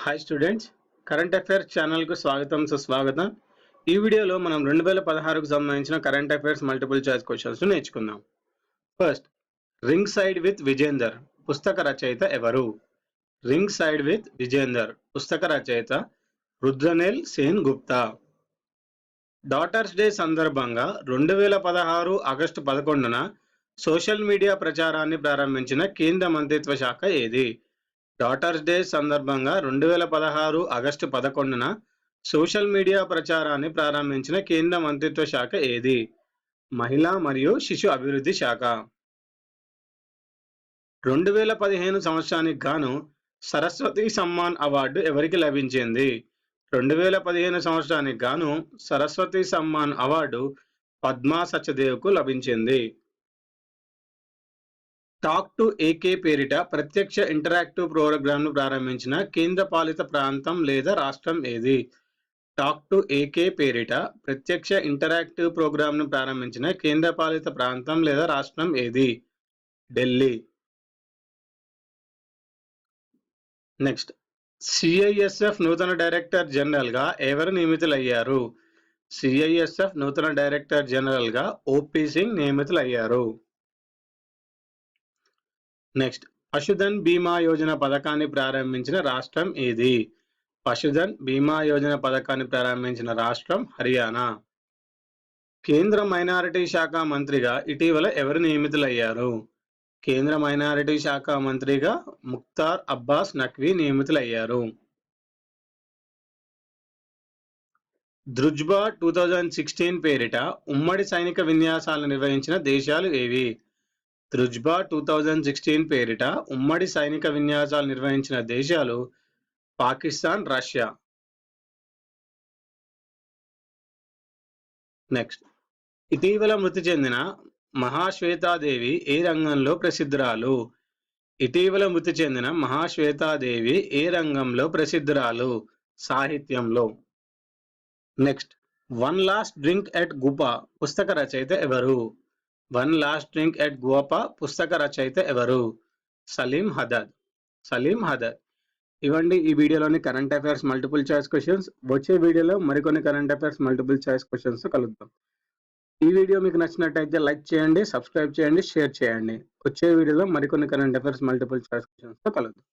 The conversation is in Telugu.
హాయ్ స్టూడెంట్స్, కరెంట్ అఫైర్స్ ఛానల్కు స్వాగతం సుస్వాగతం. ఈ వీడియోలో మనం 2016కు సంబంధించిన current affairs multiple choice questions నేర్చుకుందాం. First, ring side with Vijender పుస్తక రచయిత ఎవరు? రింగ్ సైడ్ విత్ విజేందర్ పుస్తక రచయిత Rudraneil Sengupta. Daughters day సందర్భంగా 2016 ఆగస్టు 11న సోషల్ మీడియా ప్రచారాన్ని ప్రారంభించిన కేంద్ర మంత్రిత్వ శాఖ ఏది? డాటర్స్ డే సందర్భంగా 2016 ఆగస్టు 11న సోషల్ మీడియా ప్రచారాన్ని ప్రారంభించిన కేంద్ర మంత్రిత్వ శాఖ ఏది? మహిళా మరియు శిశు అభివృద్ధి శాఖ. 2015 సంవత్సరానికి గాను సరస్వతి సమ్మాన్ అవార్డు ఎవరికి లభించింది? 2015 సంవత్సరానికి గాను సరస్వతి సమ్మాన్ అవార్డు పద్మా సచదేవ్కు లభించింది. టాక్ టు ఏకే పేరిట ప్రత్యక్ష ఇంటరాక్టివ్ ప్రోగ్రాంను ప్రారంభించిన కేంద్ర పాలిత ప్రాంతం లేదా రాష్ట్రం ఏది? టాక్ టు ఏకే పేరిట ప్రత్యక్ష ఇంటరాక్టివ్ ప్రోగ్రాంను ప్రారంభించిన కేంద్ర పాలిత ప్రాంతం లేదా రాష్ట్రం ఏది? ఢిల్లీ. నెక్స్ట్, సిఐఎస్ఎఫ్ నూతన డైరెక్టర్ జనరల్ గా ఎవరు నియమితులయ్యారు? సిఐఎస్ఎఫ్ నూతన డైరెక్టర్ జనరల్ గా ఓపీ సింగ్ నియమితులయ్యారు. నెక్స్ట్, పశుధన్ బీమా యోజన పథకాన్ని ప్రారంభించిన రాష్ట్రం ఏది? పశుధన్ బీమా యోజన పథకాన్ని ప్రారంభించిన రాష్ట్రం హర్యానా. కేంద్ర మైనారిటీ శాఖ మంత్రిగా ఇటీవల ఎవరు నియమితులయ్యారు? కేంద్ర మైనారిటీ శాఖ మంత్రిగా ముఖ్తార్ అబ్బాస్ నఖ్వీ నియమితులయ్యారు. ధృజ్బా 2016 పేరిట ఉమ్మడి సైనిక విన్యాసాలను నిర్వహించిన దేశాలు ఏవి? ధృజ్బా 2016 పేరిట ఉమ్మడి సైనిక విన్యాసాలు నిర్వహించిన దేశాలు పాకిస్తాన్, రష్యా. నెక్స్ట్, ఇటీవల మృతి చెందిన మహాశ్వేతాదేవి ఏ రంగంలో ప్రసిద్ధురాలు? ఇటీవల మృతి చెందిన మహాశ్వేతాదేవి ఏ రంగంలో ప్రసిద్ధురాలు? సాహిత్యంలో. Next, one last drink at Guppa పుస్తక రచయిత ఎవరు? One last drink at Gopa పుస్తక రచయిత ఎవరు? సలీం హదద్. సలీం హదద్. ఇవ్వండి ఈ వీడియోలోని current affairs multiple choice questions. వచ్చే వీడియోలో మరికొన్ని current affairs multiple choice questions కలుద్దాం. ఈ వీడియో మీకు నచ్చినట్టయితే లైక్ చేయండి, సబ్స్క్రైబ్ చేయండి, షేర్ చేయండి. వచ్చే వీడియోలో మరికొన్ని current affairs multiple choice questions కలుద్దాం.